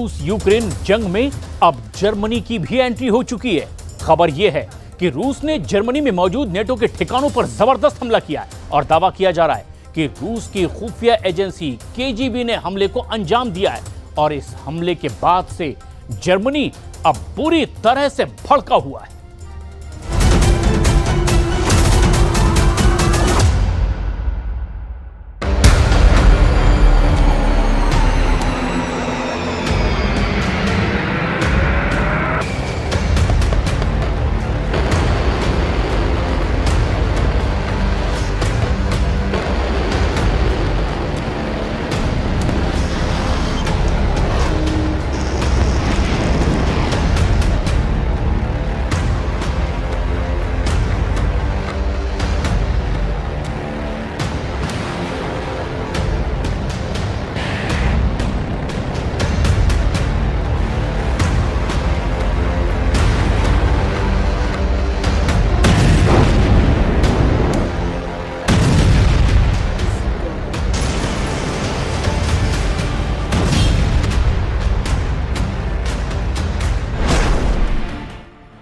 रूस यूक्रेन जंग में अब जर्मनी की भी एंट्री हो चुकी है। खबर यह है कि रूस ने जर्मनी में मौजूद नेटो के ठिकानों पर जबरदस्त हमला किया है और दावा किया जा रहा है कि रूस की खुफिया एजेंसी केजीबी ने हमले को अंजाम दिया है और इस हमले के बाद से जर्मनी अब पूरी तरह से भड़का हुआ है।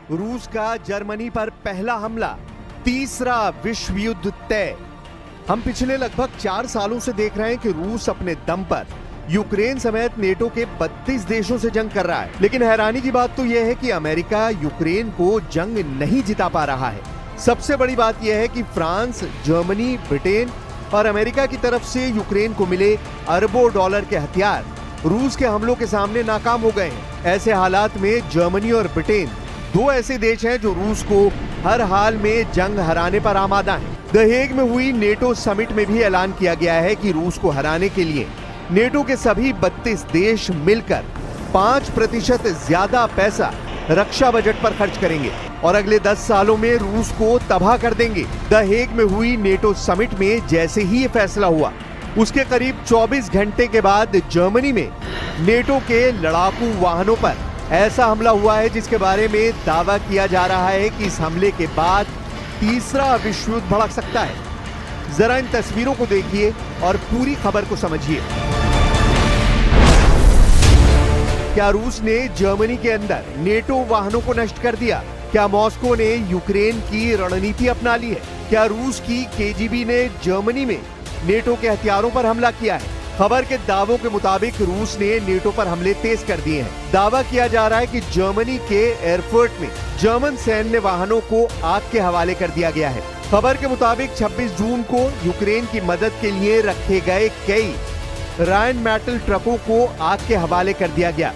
रूस का जर्मनी पर पहला हमला, तीसरा विश्व युद्ध तय। हम पिछले लगभग 4 सालों से देख रहे हैं कि रूस अपने दम पर यूक्रेन समेत नेटो के 32 देशों से जंग कर रहा है। लेकिन हैरानी की बात तो यह है कि अमेरिका यूक्रेन को जंग नहीं जिता पा रहा है। सबसे बड़ी बात यह है कि फ्रांस, जर्मनी, ब्रिटेन और अमेरिका की तरफ से यूक्रेन को मिले अरबों डॉलर के हथियार रूस के हमलों के सामने नाकाम हो गए हैं। ऐसे हालात में जर्मनी और ब्रिटेन दो ऐसे देश हैं जो रूस को हर हाल में जंग हराने पर आमादा हैं। द हेग में हुई नेटो समिट में भी ऐलान किया गया है कि रूस को हराने के लिए नेटो के सभी 32 देश मिलकर 5% ज्यादा पैसा रक्षा बजट पर खर्च करेंगे और अगले 10 सालों में रूस को तबाह कर देंगे। द हेग में हुई नेटो समिट में जैसे ही ये फैसला हुआ, उसके करीब 24 घंटे के बाद जर्मनी में नेटो के लड़ाकू वाहनों पर ऐसा हमला हुआ है जिसके बारे में दावा किया जा रहा है कि इस हमले के बाद तीसरा विश्व युद्ध भड़क सकता है। जरा इन तस्वीरों को देखिए और पूरी खबर को समझिए। क्या रूस ने जर्मनी के अंदर नेटो वाहनों को नष्ट कर दिया? क्या मॉस्को ने यूक्रेन की रणनीति अपना ली है? क्या रूस की केजीबी ने जर्मनी में नेटो के हथियारों पर हमला किया है? खबर के दावों के मुताबिक रूस ने नेटो पर हमले तेज कर दिए हैं। दावा किया जा रहा है कि जर्मनी के एयरपोर्ट में जर्मन सैन्य वाहनों को आग के हवाले कर दिया गया है। खबर के मुताबिक 26 जून को यूक्रेन की मदद के लिए रखे गए कई रायन मेटल ट्रकों को आग के हवाले कर दिया गया।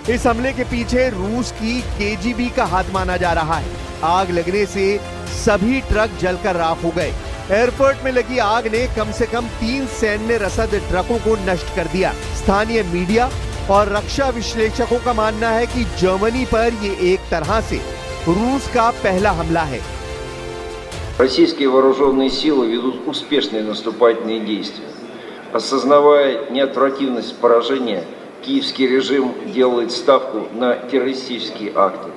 इस हमले के पीछे रूस की केजीबी का हाथ माना जा रहा है। आग लगने से सभी ट्रक जलकर राख हो गए। एयरपोर्ट में लगी आग ने कम से कम 3 सैन्य रसद ट्रकों को नष्ट कर दिया। स्थानीय मीडिया और रक्षा विश्लेषकों का मानना है कि जर्मनी पर ये एक तरह से रूस का पहला हमला है। Российские вооруженные силы ведут успешные наступательные действия. Осознавая неотвратимость поражения, киевский режим делает ставку на террористические акты.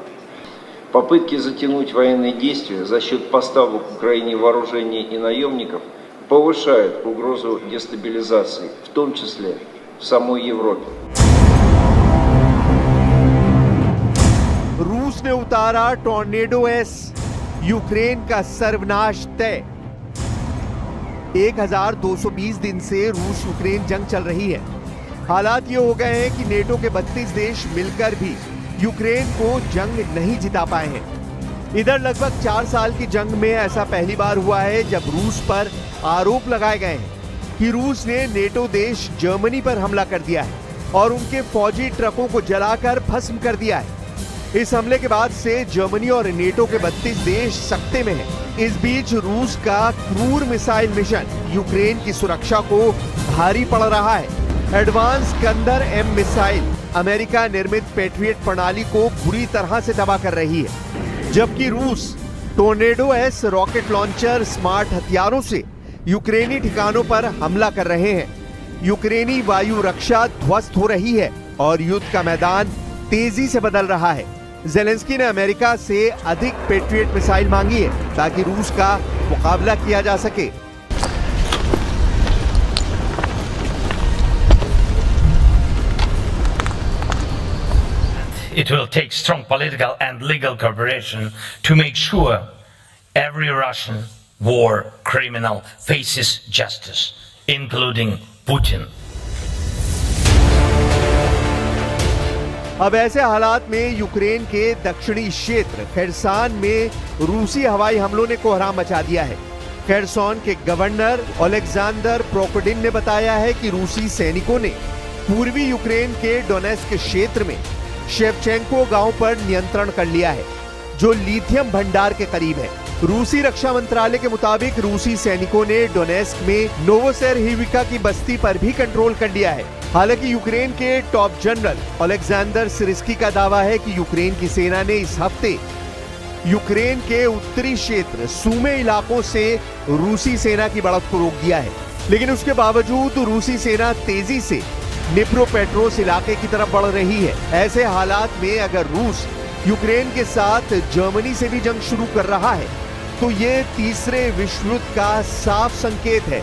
Попытки затянуть военные действия за счет поставок Украине вооружений и наемников повышают угрозу дестабилизации, в том числе в самой Европе. रूस ने उतारा टॉर्नेडो एस, यूक्रेन का सर्वनाश तय। 1220 दिन से रूस यूक्रेन जंग चल रही है। हालात ये हो गए हैं कि नेटो के 32 देश मिलकर भी यूक्रेन को जंग नहीं जिता पाए हैं। इधर लगभग 4 साल की जंग में ऐसा पहली बार हुआ है जब रूस पर आरोप लगाए गए हैं कि रूस ने नेटो देश जर्मनी पर हमला कर दिया है और उनके फौजी ट्रकों को जलाकर भस्म कर दिया है। इस हमले के बाद से जर्मनी और नेटो के 32 देश सख्ते में हैं। इस बीच रूस का क्रूर मिसाइल मिशन यूक्रेन की सुरक्षा को भारी पड़ रहा है। Advance Iskander M missile America निर्मित पैट्रियट प्रणाली को बुरी तरह से तबाह कर रही है, जबकि रूस tornado S rocket launcher smart हथियारों से यूक्रेनी ठिकानों पर हमला कर रहे हैं। यूक्रेनी वायु रक्षा ध्वस्त हो रही है और युद्ध का मैदान तेजी से बदल रहा है। ज़ेलेंस्की ने अमेरिका से अधिक पैट्रियट मिसाइल मांगी है ताकि रूस का मुकाबला किया जा सके। it will take strong political and legal cooperation to make sure every Russian war criminal faces justice, including Putin. अब ऐसे हालात में यूक्रेन के दक्षिणी क्षेत्र खेरसान में रूसी हवाई हमलों ने कोहराम मचा दिया है। खेरसोन के गवर्नर ओलेक्जेंडर प्रोकोडिन ने बताया है कि रूसी सैनिकों ने पूर्वी यूक्रेन के डोनेस्क क्षेत्र में शेवचेंको गांव पर नियंत्रण कर लिया है, जो लिथियम भंडार के करीब है। रूसी रक्षा मंत्रालय के मुताबिक रूसी सैनिकों ने डोनेस्क में नोवोसेरहिविका की बस्ती पर भी कंट्रोल कर लिया है। हालांकि यूक्रेन के टॉप जनरल ओलेक्जेंडर सिरिस्की का दावा है कि यूक्रेन की सेना ने इस हफ्ते यूक्रेन के उत्तरी क्षेत्र सूमे इलाकों से रूसी सेना की बढ़त को रोक दिया है, लेकिन उसके बावजूद रूसी सेना तेजी से निप्रोपेट्रोव्स्क इलाके की तरफ बढ़ रही है। ऐसे हालात में अगर रूस यूक्रेन के साथ जर्मनी से भी जंग शुरू कर रहा है तो ये तीसरे विश्व युद्ध का साफ संकेत है।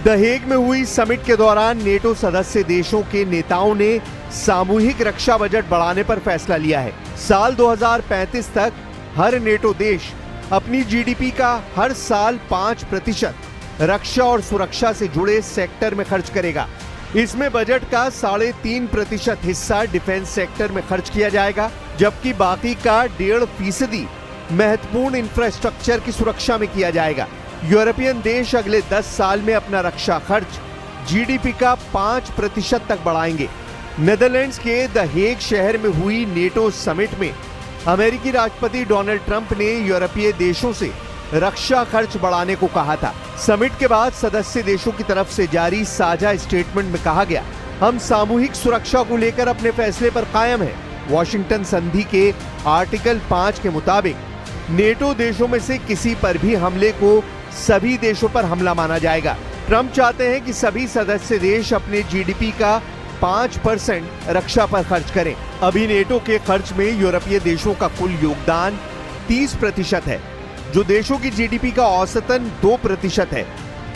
द हेग में हुई समिट के दौरान नेटो सदस्य देशों के नेताओं ने सामूहिक रक्षा बजट बढ़ाने पर फैसला लिया है। साल 2035 तक हर नेटो देश अपनी जीडीपी का हर साल 5% रक्षा और सुरक्षा से जुड़े सेक्टर में खर्च करेगा। इसमें बजट का 3.5% हिस्सा डिफेंस सेक्टर में खर्च किया जाएगा, जबकि बाकी का 1.5% महत्वपूर्ण इंफ्रास्ट्रक्चर की सुरक्षा में किया जाएगा। यूरोपियन देश अगले 10 साल में अपना रक्षा खर्च जीडीपी का 5% तक बढ़ाएंगे। नेदरलैंड्स के द हेग शहर में हुई नेटो समिट में अमेरिकी राष्ट्रपति डोनाल्ड ट्रंप ने यूरोपीय देशों से रक्षा खर्च बढ़ाने को कहा था। समिट के बाद सदस्य देशों की तरफ से जारी साझा स्टेटमेंट में कहा गया, हम सामूहिक सुरक्षा को लेकर अपने फैसले पर कायम हैं। वॉशिंगटन संधि के आर्टिकल 5 के मुताबिक नेटो देशों में से किसी पर भी हमले को सभी देशों पर हमला माना जाएगा। ट्रंप चाहते हैं कि सभी सदस्य देश अपने जीडीपी का 5% रक्षा पर खर्च करें। अभी नेटो के खर्च में यूरोपीय देशों का कुल योगदान 30% है, जो देशों की जीडीपी का औसतन 2% है।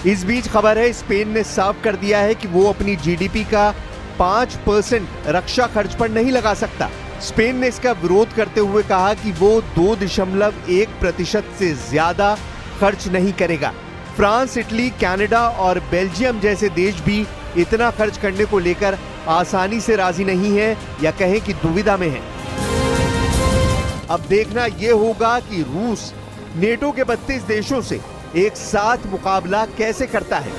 इस बीच खबर है स्पेन ने साफ कर दिया है कि वो अपनी जीडीपी का 5% रक्षा खर्च पर नहीं लगा सकता। स्पेन ने इसका विरोध करते हुए कहा कि वो 2.1% से ज्यादा खर्च नहीं करेगा। फ्रांस, इटली, कनाडा और बेल्जियम जैसे देश भी इतना खर्च करने को लेकर आसानी से राजी नहीं है, या कहें कि दुविधा में है। अब देखना यह होगा कि रूस नेटो के 32 देशों से एक साथ मुकाबला कैसे करता है।